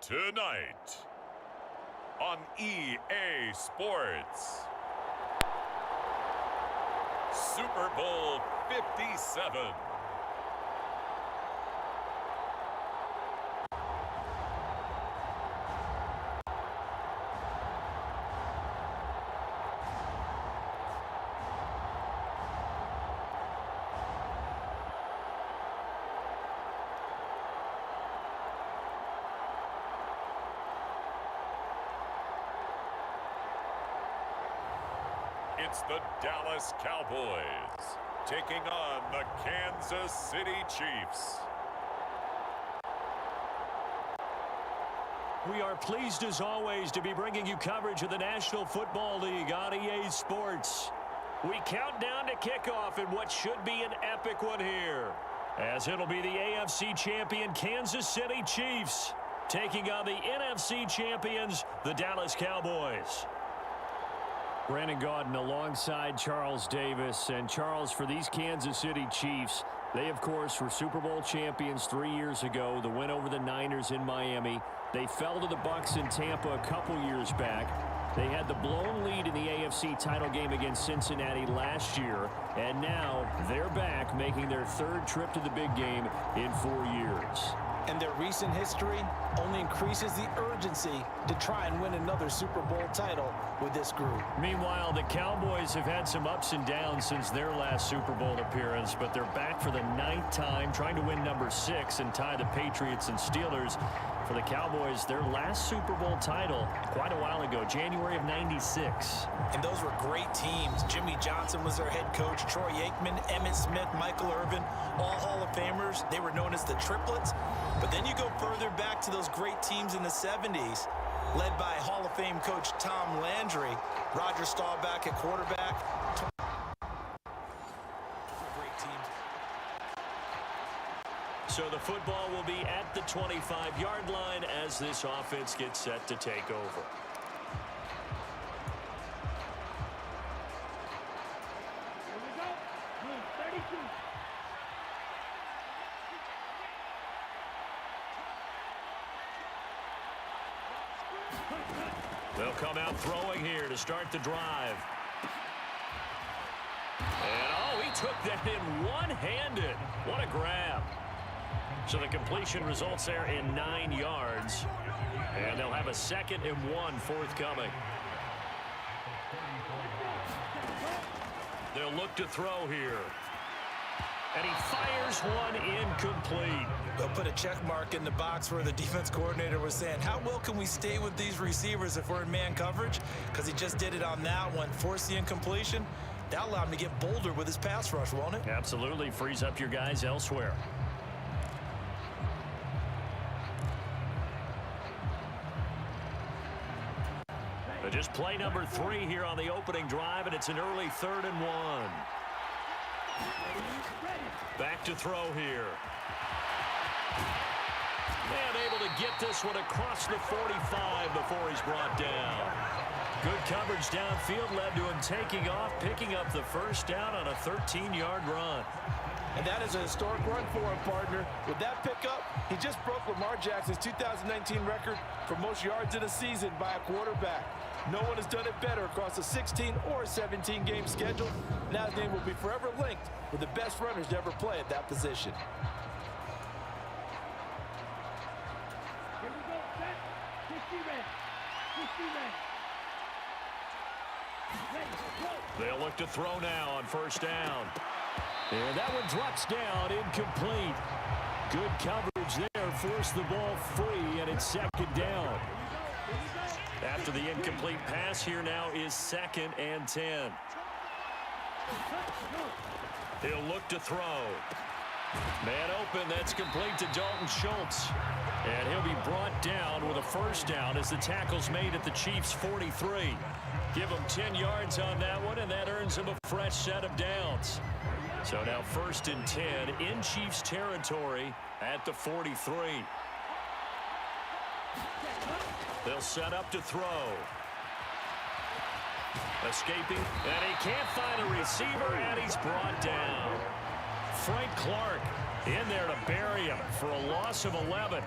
Tonight on EA Sports, Super Bowl 57. It's the Dallas Cowboys taking on the Kansas City Chiefs. We are pleased as always to be bringing you coverage of the National Football League on EA Sports. We count down to kickoff in what should be an epic one here, as it'll be the AFC champion Kansas City Chiefs taking on the NFC champions, the Dallas Cowboys. Brandon Gaudin alongside Charles Davis. And Charles, for these Kansas City Chiefs, they, of course, were Super Bowl champions 3 years ago. The win over the Niners in Miami. They fell to the Bucs in Tampa a couple years back. They had the blown lead in the AFC title game against Cincinnati last year. And now they're back, making their third trip to the big game in 4 years. And their recent history only increases the urgency to try and win another Super Bowl title with this group. Meanwhile, the Cowboys have had some ups and downs since their last Super Bowl appearance, but they're back for the 9th time, trying to win number 6 and tie the Patriots and Steelers. For the Cowboys, their last Super Bowl title quite a while ago, January of '96. And those were great teams. Jimmy Johnson was their head coach, Troy Aikman, Emmitt Smith, Michael Irvin, all Hall of Famers. They were known as the Triplets. But then you go further back to those great teams in the 70s, led by Hall of Fame coach Tom Landry, Roger Staubach at quarterback. Great teams. So the football will be at the 25-yard line as this offense gets set to take over. Here we go. 32. They'll come out throwing here to start the drive. And, he took that in one-handed. What a grab. So the completion results there in 9 yards. And they'll have a 2nd and 1 forthcoming. They'll look to throw here. And he fires one incomplete. They'll put a check mark in the box where the defense coordinator was saying, how well can we stay with these receivers if we're in man coverage? Because he just did it on that one, forced the incompletion. That allowed him to get bolder with his pass rush, won't it? Absolutely. Frees up your guys elsewhere. Just play number 3 here on the opening drive, and it's an early 3rd and 1. Back to throw here. And able to get this one across the 45 before he's brought down. Good coverage downfield led to him taking off, picking up the first down on a 13-yard run. And that is a historic run for him, partner. With that pickup, he just broke Lamar Jackson's 2019 record for most yards in a season by a quarterback. No one has done it better across a 16 or 17-game schedule. Now his name will be forever linked with the best runners to ever play at that position. Here we go. Set. 60 red. 60 red. Ready. Go. They'll look to throw now on first down. And that one drops down, incomplete. Good coverage there, forced the ball free, and it's 2nd down. After the incomplete pass, here now is 2nd and 10. He'll look to throw. Man open, that's complete to Dalton Schultz. And he'll be brought down with a first down as the tackle's made at the Chiefs' 43. Give him 10 yards on that one, and that earns him a fresh set of downs. So now 1st and 10 in Chiefs territory at the 43. They'll set up to throw. Escaping, and he can't find a receiver, and he's brought down. Frank Clark in there to bury him for a loss of 11.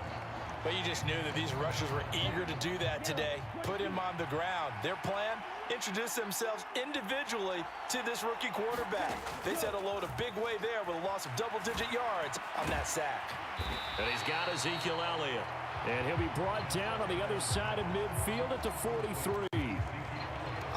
But you just knew that these rushers were eager to do that today. Put him on the ground. Their plan, introduce themselves individually to this rookie quarterback. They said hello to Big Way there with a loss of double-digit yards on that sack. And he's got Ezekiel Elliott. And he'll be brought down on the other side of midfield at the 43.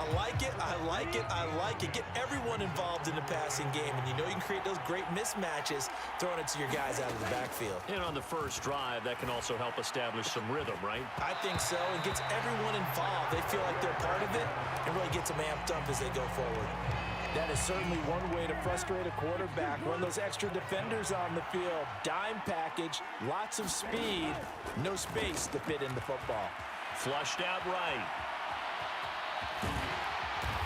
I like it, I like it, I like it. Get everyone involved in the passing game, and you know you can create those great mismatches throwing it to your guys out of the backfield. And on the first drive, that can also help establish some rhythm, right? I think so. It gets everyone involved. They feel like they're part of it and really gets them amped up as they go forward. That is certainly one way to frustrate a quarterback. Run those extra defenders on the field. Dime package, lots of speed, no space to fit in the football. Flushed out right.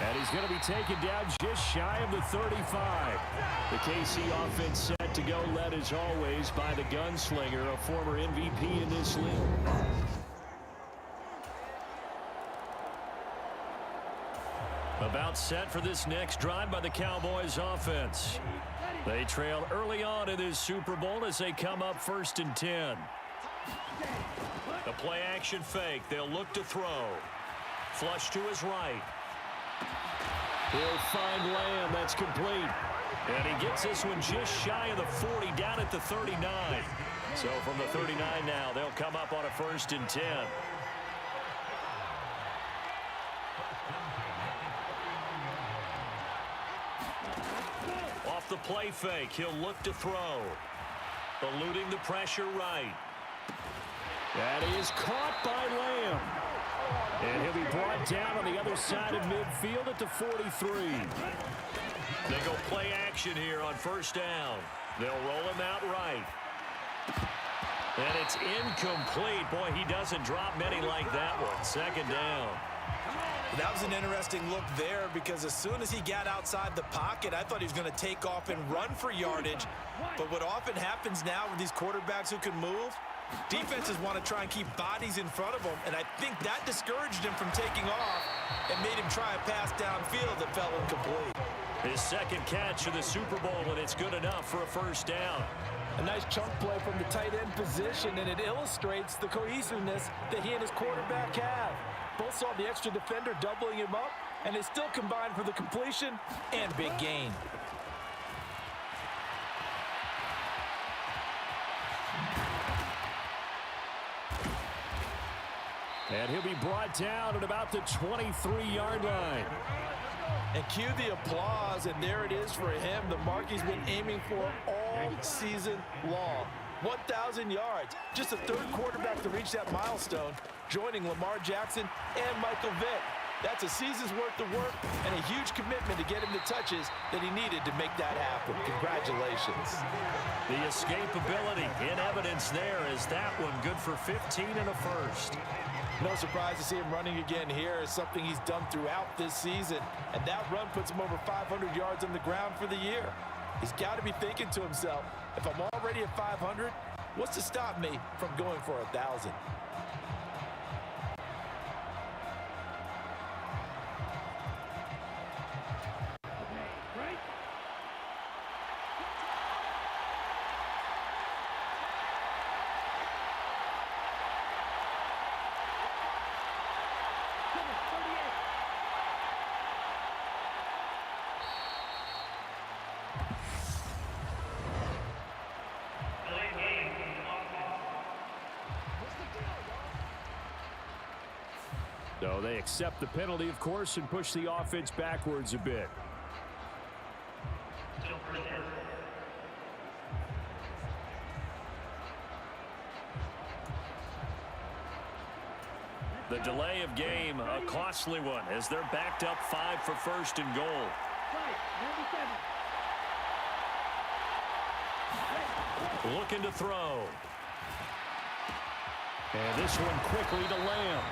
And he's going to be taken down just shy of the 35. The KC offense set to go, led as always by the gunslinger, a former MVP in this league. About set for this next drive by the Cowboys offense. They trail early on in this Super Bowl as they come up 1st and 10. The play action fake. They'll look to throw. Flush to his right. He'll find Lamb. That's complete. And he gets this one just shy of the 40, down at the 39. So from the 39 now, they'll come up on a 1st and 10. Off the play fake, he'll look to throw. Eluding the pressure right. That is caught by Lamb. And he'll be brought down on the other side of midfield at the 43. They go play action here on 1st down. They'll roll him out right. And it's incomplete. Boy, he doesn't drop many like that one. 2nd down. That was an interesting look there because as soon as he got outside the pocket, I thought he was going to take off and run for yardage. But what often happens now with these quarterbacks who can move, defenses want to try and keep bodies in front of them, and I think that discouraged him from taking off and made him try a pass downfield that fell incomplete. His 2nd catch of the Super Bowl, and it's good enough for a 1st down. A nice chunk play from the tight end position, and it illustrates the cohesiveness that he and his quarterback have. Both saw the extra defender doubling him up, and they still combined for the completion and big gain. And he'll be brought down at about the 23-yard line. And cue the applause, and there it is for him, the mark he's been aiming for all season long. 1,000 yards, just the 3rd quarterback to reach that milestone, joining Lamar Jackson and Michael Vick. That's a season's worth of work and a huge commitment to get him the touches that he needed to make that happen. Congratulations. The escapability in evidence there is that one good for 15 and a 1st. No surprise to see him running again here. Is something he's done throughout this season. And that run puts him over 500 yards on the ground for the year. He's got to be thinking to himself, if I'm already at 500, what's to stop me from going for 1,000? So they accept the penalty, of course, and push the offense backwards a bit. The delay of game, a costly one, as they're backed up 5 for 1st and goal. Looking to throw. And this one quickly to Lamb.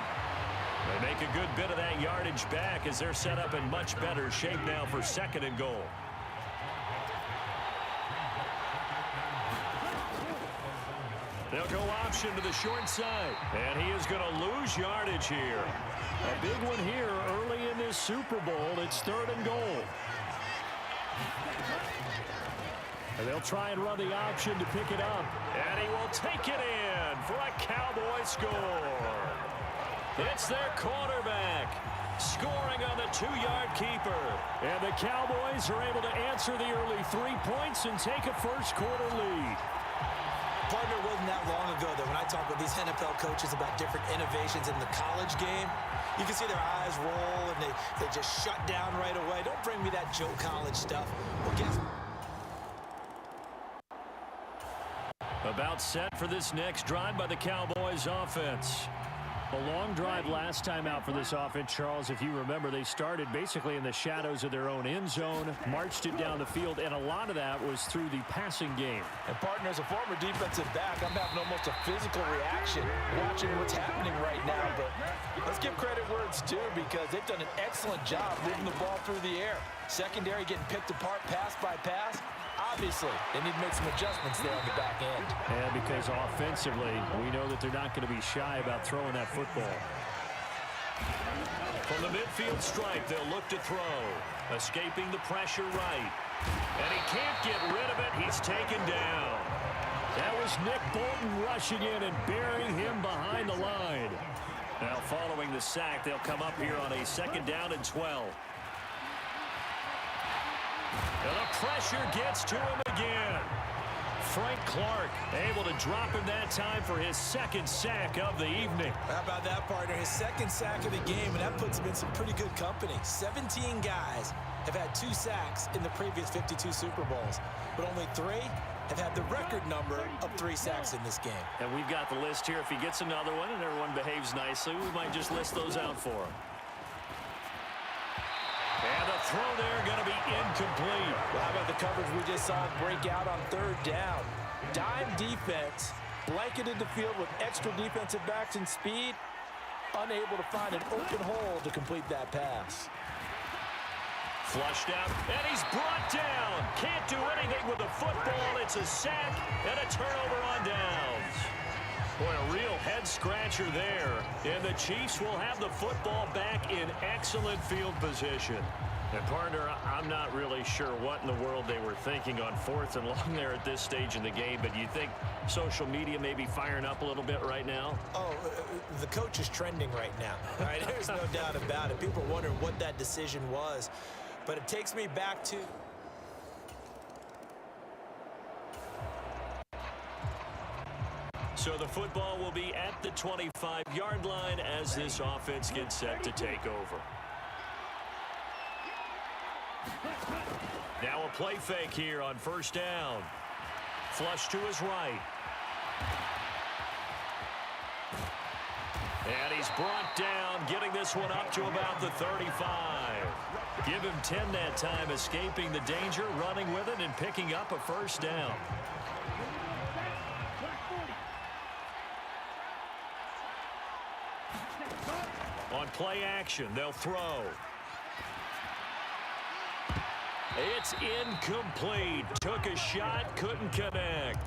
They make a good bit of that yardage back as they're set up in much better shape now for 2nd and goal. They'll go option to the short side. And he is going to lose yardage here. A big one here early in this Super Bowl. It's 3rd and goal. And they'll try and run the option to pick it up. And he will take it in for a Cowboy score. It's their quarterback scoring on the 2-yard keeper. And the Cowboys are able to answer the early 3 points and take a first-quarter lead. Partner, it wasn't that long ago that when I talk with these NFL coaches about different innovations in the college game, you can see their eyes roll and they just shut down right away. Don't bring me that Joe College stuff. Well, guess About set for this next drive by the Cowboys offense. A long drive last time out for this offense, Charles. If you remember, they started basically in the shadows of their own end zone, marched it down the field, and a lot of that was through the passing game. And partner, as a former defensive back, I'm having almost a physical reaction watching what's happening right now. But let's give credit where it's due because they've done an excellent job moving the ball through the air. Secondary getting picked apart pass by pass. Obviously, they need to make some adjustments there on the back end. And because offensively, we know that they're not going to be shy about throwing that football. From the midfield stripe, they'll look to throw. Escaping the pressure right. And he can't get rid of it. He's taken down. That was Nick Bolton rushing in and burying him behind the line. Now following the sack, they'll come up here on a 2nd down and 12. And the pressure gets to him again. Frank Clark able to drop him that time for his 2nd sack of the evening. How about that, partner? His 2nd sack of the game, and that puts him in some pretty good company. 17 guys have had 2 sacks in the previous 52 Super Bowls, but only 3 have had the record number of 3 sacks in this game. And we've got the list here. If he gets another one and everyone behaves nicely, we might just list those out for him. And the throw there going to be incomplete. Well, how about the coverage we just saw break out on 3rd down? Dime defense, blanketed the field with extra defensive backs and speed, unable to find an open hole to complete that pass. Flushed out, and he's brought down. Can't do anything with the football. It's a sack and a turnover on downs. Boy, a real head-scratcher there. And the Chiefs will have the football back in excellent field position. And, partner, I'm not really sure what in the world they were thinking on 4th and long there at this stage in the game, but you think social media may be firing up a little bit right now? Oh, the coach is trending right now. Right? There's no doubt about it. People are wondering what that decision was. But it takes me back to... So the football will be at the 25-yard line as this offense gets set to take over. Now a play fake here on 1st down. Flush to his right. And he's brought down, getting this one up to about the 35. Give him 10 that time, escaping the danger, running with it, and picking up a 1st down. On play action, they'll throw. It's incomplete. Took a shot, couldn't connect.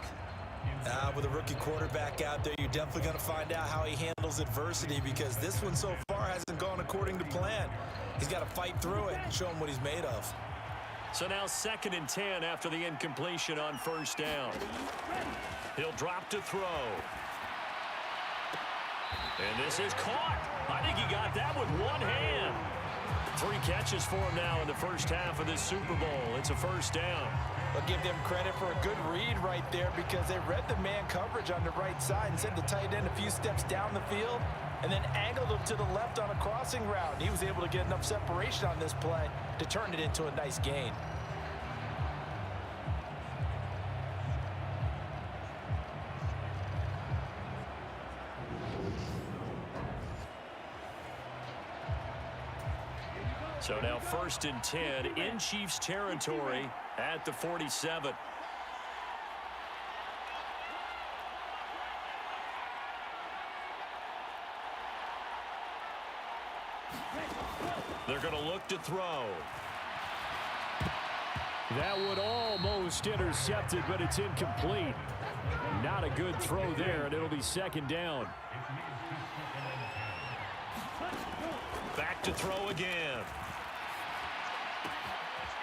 With a rookie quarterback out there, you're definitely going to find out how he handles adversity because this one so far hasn't gone according to plan. He's got to fight through it and show him what he's made of. So now 2nd and 10 after the incompletion on 1st down. He'll drop to throw. And this is caught. I think he got that with one hand. 3 catches for him now in the first half of this Super Bowl. It's a 1st down. I'll give them credit for a good read right there because they read the man coverage on the right side and sent the tight end a few steps down the field and then angled him to the left on a crossing route. And he was able to get enough separation on this play to turn it into a nice gain. So now 1st and 10 in Chiefs territory at the 47. They're going to look to throw. That would almost intercept it, but it's incomplete. Not a good throw there, and it'll be 2nd down. Back to throw again.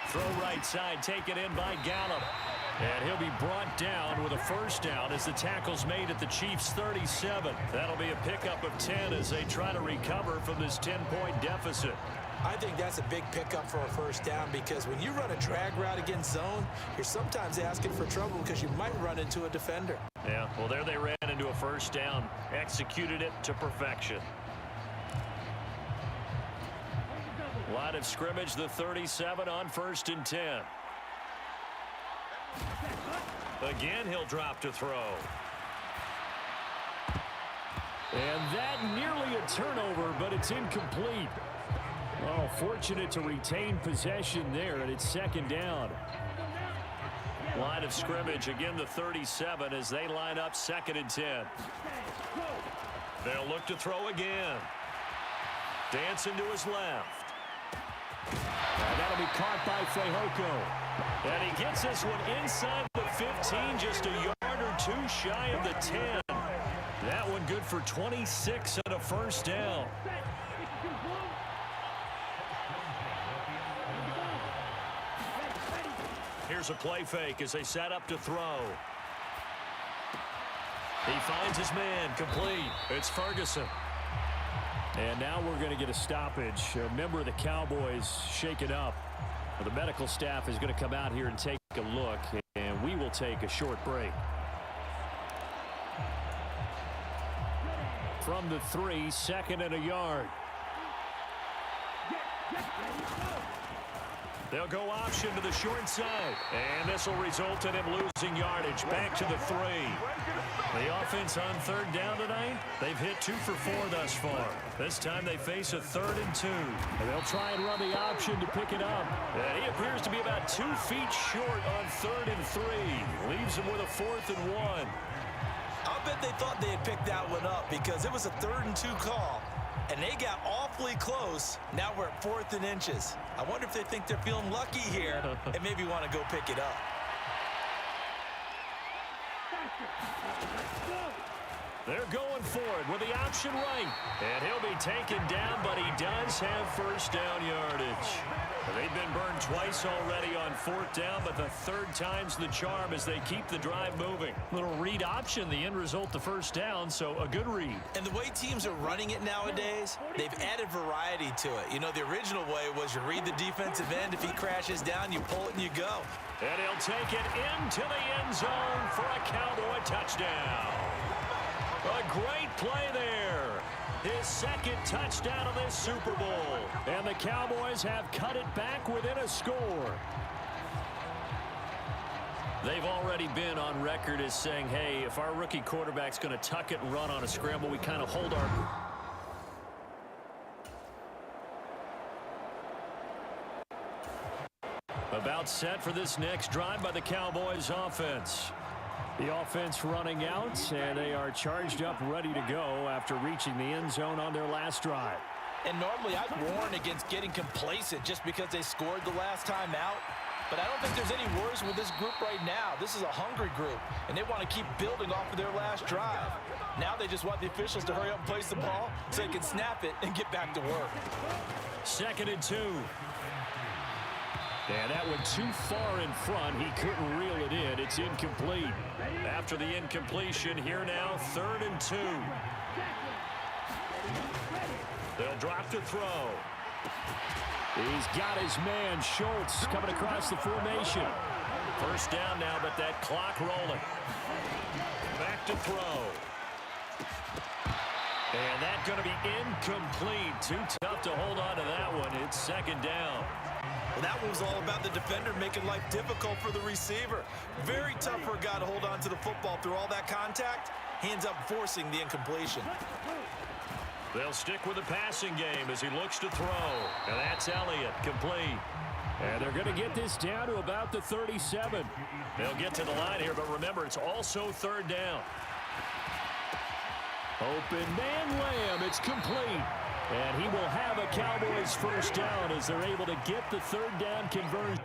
Throw right side, taken in by Gallup. And he'll be brought down with a first down as the tackle's made at the Chiefs' 37. That'll be a pickup of 10 as they try to recover from this 10-point deficit. I think that's a big pickup for a first down because when you run a drag route against zone, you're sometimes asking for trouble because you might run into a defender. Yeah, well, there they ran into a first down, executed it to perfection. Line of scrimmage, the 37 on 1st and 10. Again, he'll drop to throw. And that nearly a turnover, but it's incomplete. Oh, fortunate to retain possession there, and it's 2nd down. Line of scrimmage, again the 37 as they line up 2nd and 10. They'll look to throw again. Dancing to his left. And that'll be caught by Fehoko. And he gets this one inside the 15, just a yard or two shy of the 10. That one good for 26 and a first down. Here's a play fake as they set up to throw. He finds his man, complete. It's Ferguson. And now we're going to get a stoppage. A member of the Cowboys shaken up. The medical staff is going to come out here and take a look, and we will take a short break. From the 3, 2nd and a yard. They'll go option to the short side. And this will result in him losing yardage. Back to the 3. The offense on 3rd down tonight, they've hit 2 for 4 thus far. This time they face a 3rd and 2. And they'll try and run the option to pick it up. And he appears to be about 2 feet short on 3rd and 3. Leaves him with a 4th and 1. I'll bet they thought they had picked that one up because it was a 3rd and 2 call. And they got awfully close. Now we're at 4th and inches. I wonder if they think they're feeling lucky here and maybe want to go pick it up. They're going forward with the option right. And he'll be taken down, but he does have first down yardage. They've been burned twice already on 4th down, but the 3rd time's the charm as they keep the drive moving. Little read option, the end result, the first down, so a good read. And the way teams are running it nowadays, they've added variety to it. You know, the original way was you read the defensive end. If he crashes down, you pull it and you go. And he'll take it into the end zone for a Cowboy touchdown. A great play there. His 2nd touchdown of this Super Bowl. And the Cowboys have cut it back within a score. They've already been on record as saying, hey, if our rookie quarterback's going to tuck it and run on a scramble, we kind of hold our... About set for this next drive by the Cowboys offense. The offense running out, and they are charged up, ready to go after reaching the end zone on their last drive. And normally I'd warn against getting complacent just because they scored the last time out. But I don't think there's any worries with this group right now. This is a hungry group, and they want to keep building off of their last drive. Now they just want the officials to hurry up and place the ball so they can snap it and get back to work. 2nd and 2. And that went too far in front. He couldn't reel it in. It's incomplete. After the incompletion, here now, 3rd and 2. They'll drop to throw. He's got his man, Schultz, coming across the formation. First down now, but that clock rolling. Back to throw. And that's going to be incomplete. Too tough to hold on to that one. It's 2nd down. Well, that one was all about the defender making life difficult for the receiver. Very tough for a guy to hold on to the football through all that contact. He ends up forcing the incompletion. They'll stick with the passing game as he looks to throw. And that's Elliott, complete. And they're going to get this down to about the 37. They'll get to the line here, but remember, it's also 3rd down. Open man Lamb, it's complete. And he will have a Cowboys first down as they're able to get the 3rd down conversion.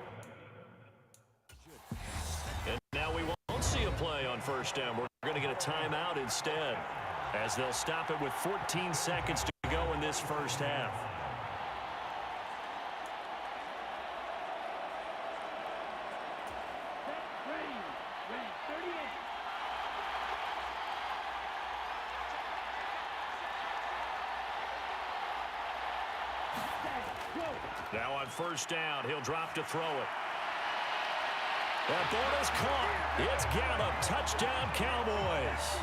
And now we won't see a play on first down. We're going to get a timeout instead as they'll stop it with 14 seconds to go in this first half. Now on first down, he'll drop to throw it. That ball is caught. It's Gallup. Touchdown, Cowboys.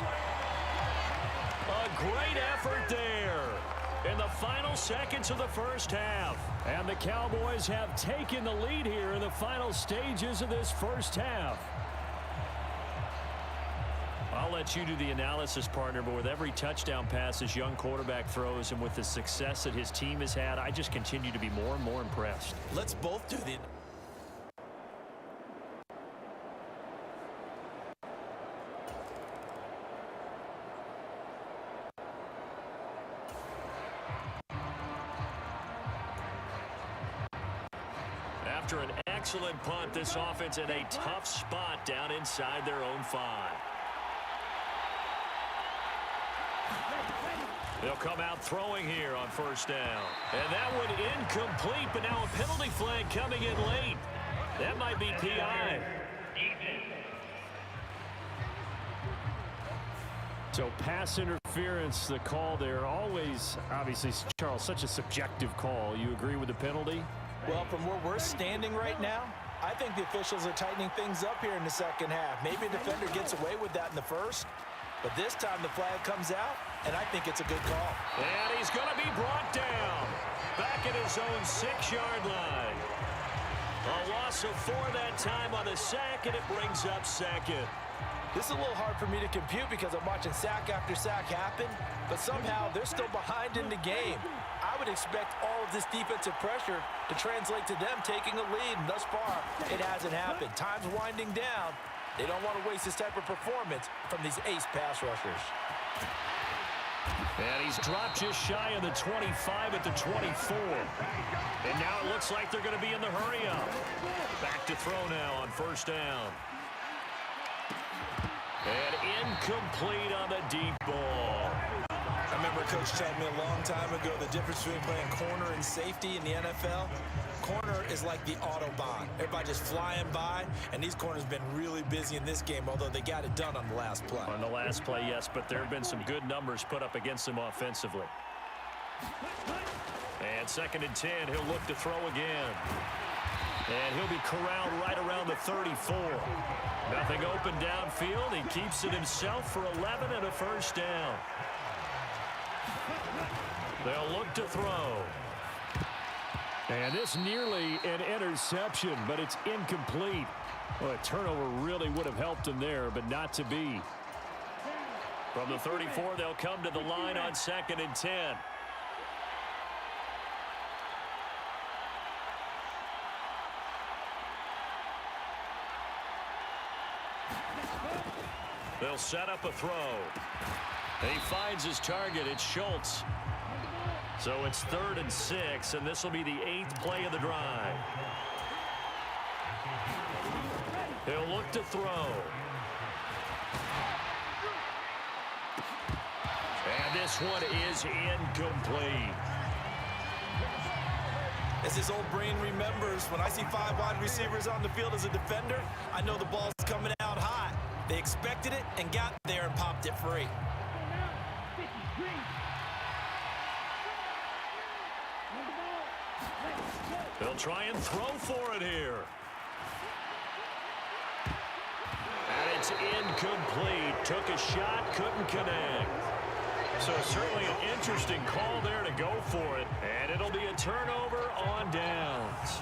A great effort there in the final seconds of the first half. And the Cowboys have taken the lead here in the final stages of this first half. I'll let you do the analysis, partner, but with every touchdown pass this young quarterback throws and with the success that his team has had, I just continue to be more and more impressed. Let's both do the... After an excellent punt, this offense in a tough spot down inside their own 5. They'll come out throwing here on first down. And that one incomplete, but now a penalty flag coming in late. That might be PI. So pass interference, the call there, always, obviously, Charles, such a subjective call. You agree with the penalty? Well, from where we're standing right now, I think the officials are tightening things up here in the second half. Maybe a defender gets away with that in the first, but this time the flag comes out, and I think it's a good call. And he's going to be brought down back at his own 6-yard line. A loss of 4 that time on the sack, and it brings up second. This is a little hard for me to compute because I'm watching sack after sack happen, but somehow they're still behind in the game. I would expect all of this defensive pressure to translate to them taking a lead, and thus far, it hasn't happened. Time's winding down. They don't want to waste this type of performance from these ace pass rushers. And he's dropped just shy of the 25 at the 24. And now it looks like they're going to be in the hurry-up. Back to throw now on first down. And incomplete on the deep ball. I remember Coach telling me a long time ago the difference between playing corner and safety in the NFL. Corner is like the Autobahn. Everybody just flying by, and these corners have been really busy in this game, although they got it done on the last play. On the last play, yes, but there have been some good numbers put up against them offensively. And 2nd and 10, he'll look to throw again. And he'll be corralled right around the 34. Nothing open downfield. He keeps it himself for 11 and a first down. They'll look to throw. And this nearly an interception, but it's incomplete. Well, a turnover really would have helped him there, but not to be. From the 34, they'll come to the line on 2nd and 10. They'll set up a throw. He finds his target. It's Schultz. So it's 3rd and 6, and this will be the 8th play of the drive. He'll look to throw. And this one is incomplete. As his old brain remembers, when I see 5 wide receivers on the field as a defender, I know the ball's coming out high. They expected it and got there and popped it free. They'll try and throw for it here. And it's incomplete. Took a shot, couldn't connect. So certainly an interesting call there to go for it. And it'll be a turnover on downs.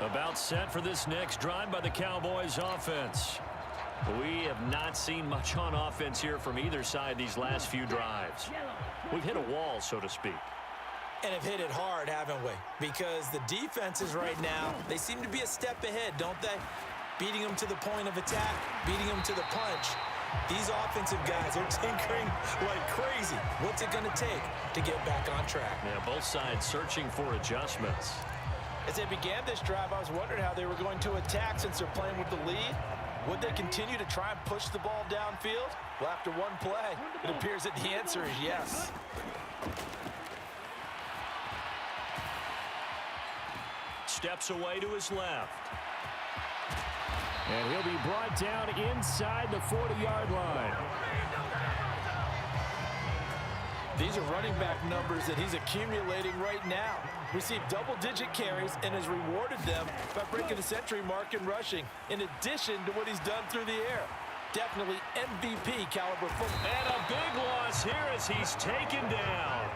About set for this next drive by the Cowboys offense. We have not seen much on offense here from either side these last few drives. We've hit a wall, so to speak. And have hit it hard, haven't we? Because the defenses right now, they seem to be a step ahead, don't they? Beating them to the point of attack, beating them to the punch. These offensive guys are tinkering like crazy. What's it going to take to get back on track? Yeah, both sides searching for adjustments. As they began this drive, I was wondering how they were going to attack since they're playing with the lead. Would they continue to try and push the ball downfield? Well, after one play, it appears that the answer is yes. Steps away to his left. And he'll be brought down inside the 40-yard line. These are running back numbers that he's accumulating right now. Received double-digit carries and has rewarded them by breaking the century mark in rushing, in addition to what he's done through the air. Definitely MVP caliber football. And a big loss here as he's taken down.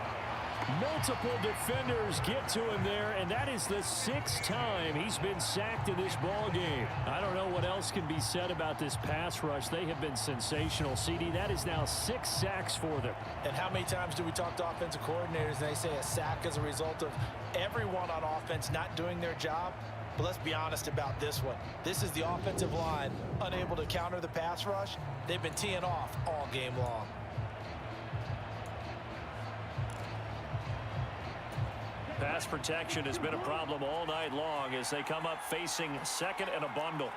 Multiple defenders get to him there, and that is the 6th time he's been sacked in this ball game. I don't know what else can be said about this pass rush. They have been sensational. CD, that is now 6 sacks for them. And how many times do we talk to offensive coordinators and they say a sack is a result of everyone on offense not doing their job? But let's be honest about this one. This is the offensive line unable to counter the pass rush. They've been teeing off all game long. Pass protection has been a problem all night long as they come up facing second and a bundle.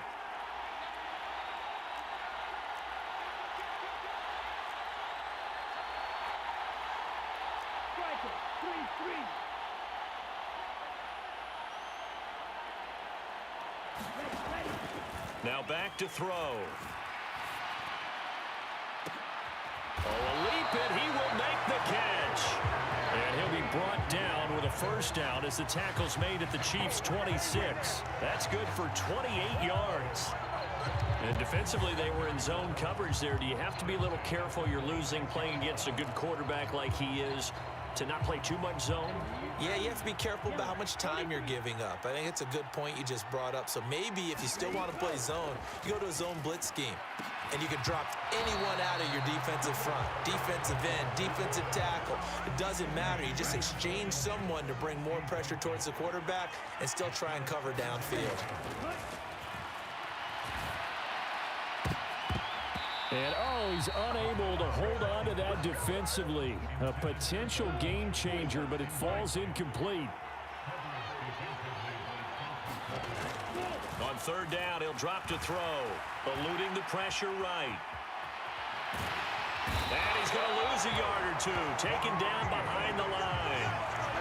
Striker, 3-3. Ready. Now back to throw. Oh, a leap, and he will make the catch. And he'll be brought down with a first down as the tackle's made at the Chiefs' 26. That's good for 28 yards. And defensively, they were in zone coverage there. Do you have to be a little careful? You're losing playing against a good quarterback like he is to not play too much zone? Yeah, you have to be careful about how much time you're giving up. I think it's a good point you just brought up. So maybe if you still want to play zone, you go to a zone blitz scheme. And you can drop anyone out of your defensive front, defensive end, defensive tackle. It doesn't matter. You just exchange someone to bring more pressure towards the quarterback and still try and cover downfield. And, oh, he's unable to hold on to that defensively. A potential game changer, but it falls incomplete. On third down, he'll drop to throw, eluding the pressure right. And he's going to lose a yard or two, taken down behind the line.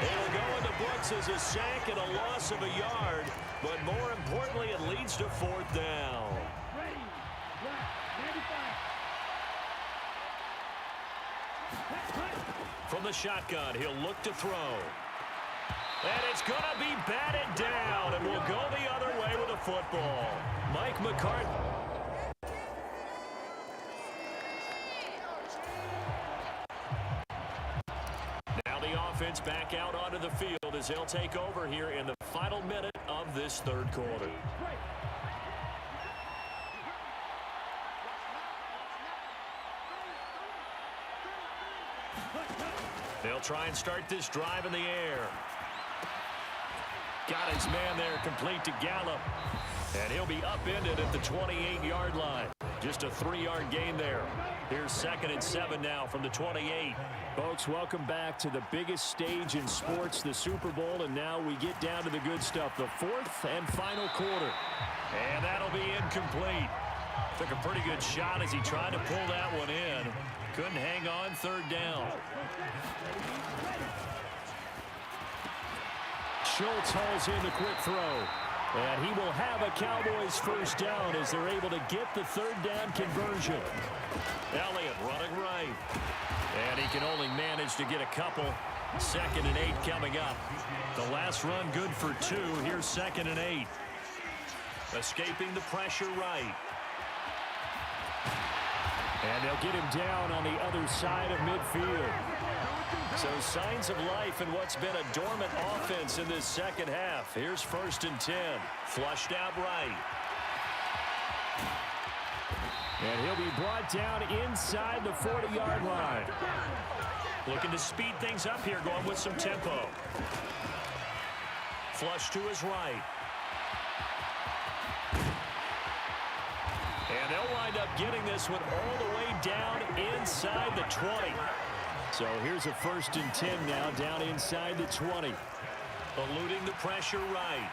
It'll go in the books as a sack and a loss of a yard, but more importantly, it leads to fourth down. Ready. Black, 95. From the shotgun, he'll look to throw. And it's going to be batted down, and we'll go the other way with the football. Mike McCarthy. Now the offense back out onto the field as they'll take over here in the final minute of this third quarter. They'll try and start this drive in the air. Got his man there complete to Gallup. And he'll be upended at the 28-yard line. Just a 3-yard gain there. Here's 2nd and 7 now from the 28. Folks, welcome back to the biggest stage in sports, the Super Bowl, and now we get down to the good stuff, the 4th and final quarter. And that'll be incomplete. Took a pretty good shot as he tried to pull that one in. Couldn't hang on third down. Schultz hauls in the quick throw. And he will have a Cowboys first down as they're able to get the third down conversion. Elliott running right. And he can only manage to get a couple. 2nd and 8 coming up. The last run good for 2. Here's 2nd and 8. Escaping the pressure right. And they'll get him down on the other side of midfield. So signs of life in what's been a dormant offense in this second half. Here's 1st and 10. Flushed out right. And he'll be brought down inside the 40-yard line. Looking to speed things up here, going with some tempo. Flush to his right. And they'll wind up getting this one all the way down inside the 20. So here's a 1st and 10 now, down inside the 20. Eluding the pressure right.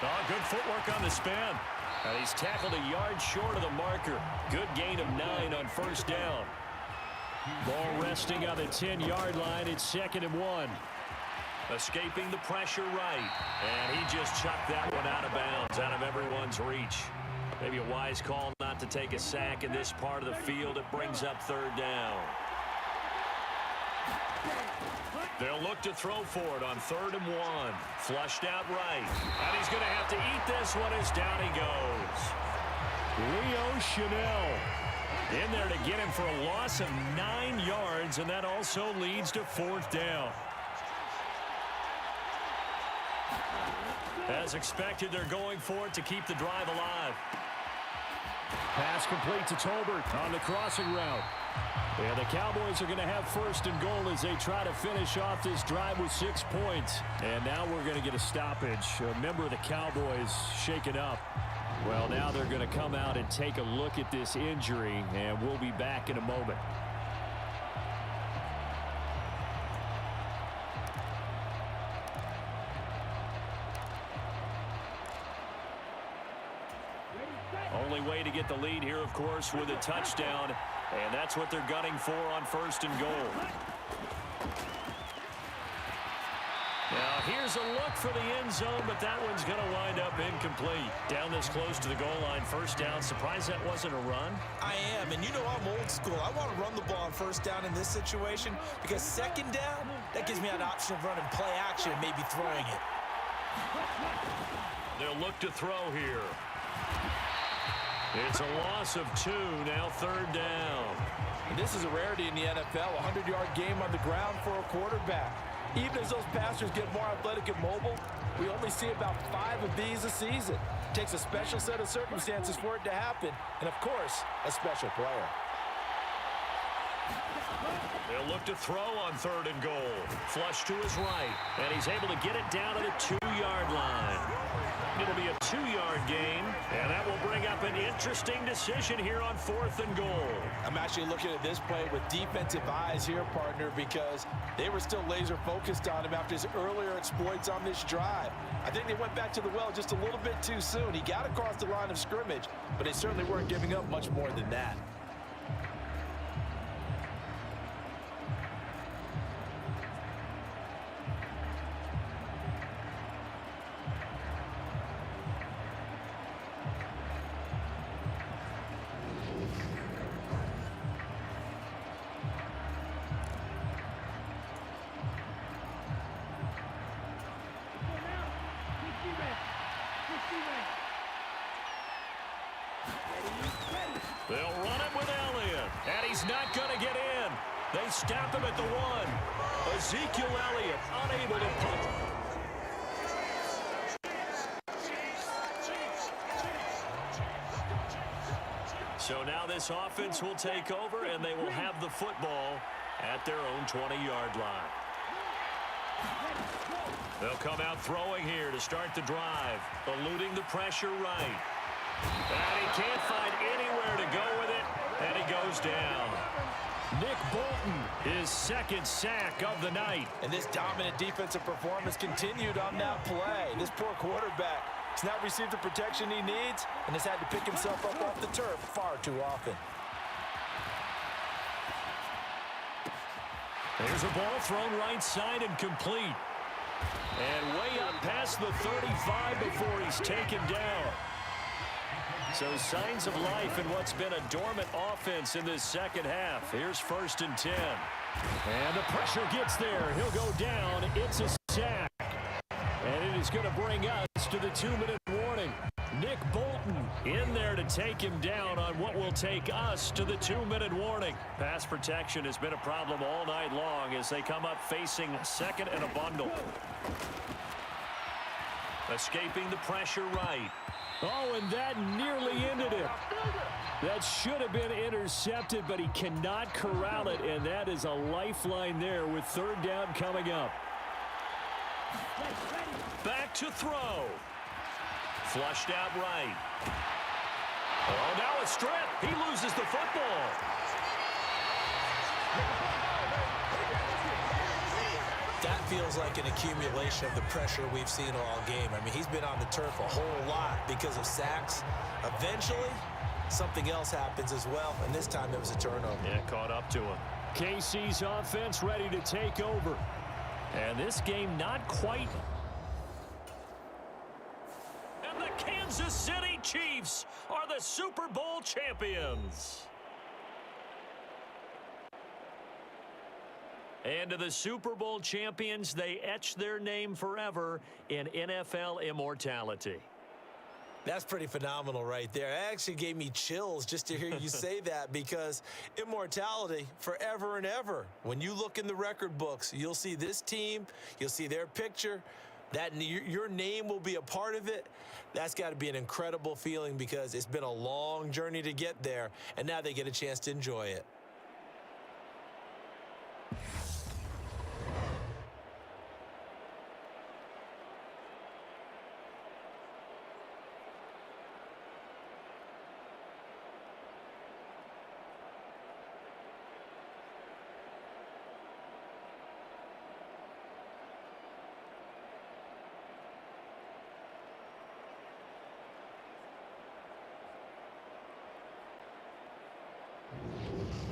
Oh, good footwork on the spin. And he's tackled a yard short of the marker. Good gain of 9 on first down. Ball resting on the 10-yard line. It's 2nd and 1. Escaping the pressure right. And he just chucked that one out of bounds, out of everyone's reach. Maybe a wise call not to take a sack in this part of the field. It brings up third down. They'll look to throw for it on 3rd and 1. Flushed out right. And he's going to have to eat this one as down he goes. Leo Chanel in there to get him for a loss of 9 yards, and that also leads to 4th down. As expected, they're going for it to keep the drive alive. Pass complete to Tolbert on the crossing route. And the Cowboys are going to have 1st and goal as they try to finish off this drive with 6 points. And now we're going to get a stoppage. A member of the Cowboys shaken up. Well, now they're going to come out and take a look at this injury, and we'll be back in a moment. Only way to get the lead here, of course, with a touchdown, and that's what they're gunning for on 1st and goal. Now, here's a look for the end zone, but that one's going to wind up incomplete. Down this close to the goal line, 1st down. Surprised that wasn't a run? I am, and you know I'm old school. I want to run the ball on 1st down in this situation because 2nd down, that gives me an option of running play action and maybe throwing it. They'll look to throw here. It's a loss of 2, now 3rd down. And this is a rarity in the NFL, a 100-yard game on the ground for a quarterback. Even as those passers get more athletic and mobile, we only see about 5 of these a season. It takes a special set of circumstances for it to happen, and of course, a special player. They'll look to throw on 3rd and goal. Flush to his right, and he's able to get it down to the 2-yard line. It'll be a 2-yard gain, and that will bring up an interesting decision here on 4th and goal. I'm actually looking at this play with defensive eyes here, partner, because they were still laser focused on him after his earlier exploits on this drive. I think they went back to the well just a little bit too soon. He got across the line of scrimmage, but they certainly weren't giving up much more than that. They'll run it with Elliott, and he's not going to get in. They stop him at the 1. Ezekiel Elliott unable to punt. So now this offense will take over, and they will have the football at their own 20-yard line. They'll come out throwing here to start the drive, eluding the pressure right. And he can't find anywhere to go with it, and he goes down. Nick Bolton, his 2nd sack of the night. And this dominant defensive performance continued on that play. This poor quarterback has not received the protection he needs and has had to pick himself up off the turf far too often. There's a ball thrown right side and complete. And way up past the 35 before he's taken down. So signs of life in what's been a dormant offense in this 2nd half. Here's 1st and 10. And the pressure gets there. He'll go down. It's a sack. And it is going to bring us to the 2-minute warning. Nick Bolton in there to take him down on what will take us to the 2-minute warning. Pass protection has been a problem all night long as they come up facing 2nd and a bundle. Escaping the pressure right. Oh, and that nearly ended it. That should have been intercepted, but he cannot corral it, and that is a lifeline there with 3rd down coming up. Back to throw. Flushed out right. Oh, now a strip. He loses the football. That feels like an accumulation of the pressure we've seen all game. I mean, he's been on the turf a whole lot because of sacks. Eventually, something else happens as well, and this time it was a turnover. Yeah, caught up to him. KC's offense ready to take over. And this game not quite. And the Kansas City Chiefs are the Super Bowl champions. And to the Super Bowl champions, they etch their name forever in NFL immortality. That's pretty phenomenal right there. It actually gave me chills just to hear you say that, because immortality forever and ever. When you look in the record books, you'll see this team, you'll see their picture, that your name will be a part of it. That's got to be an incredible feeling, because it's been a long journey to get there, and now they get a chance to enjoy it.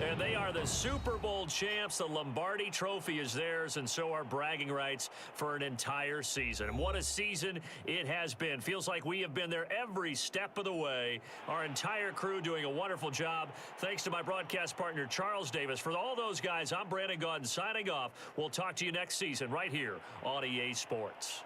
And they are the Super Bowl champs. The Lombardi Trophy is theirs, and so are bragging rights for an entire season. And what a season it has been. Feels like we have been there every step of the way. Our entire crew doing a wonderful job. Thanks to my broadcast partner, Charles Davis. For all those guys, I'm Brandon Gaudin signing off. We'll talk to you next season right here on EA Sports.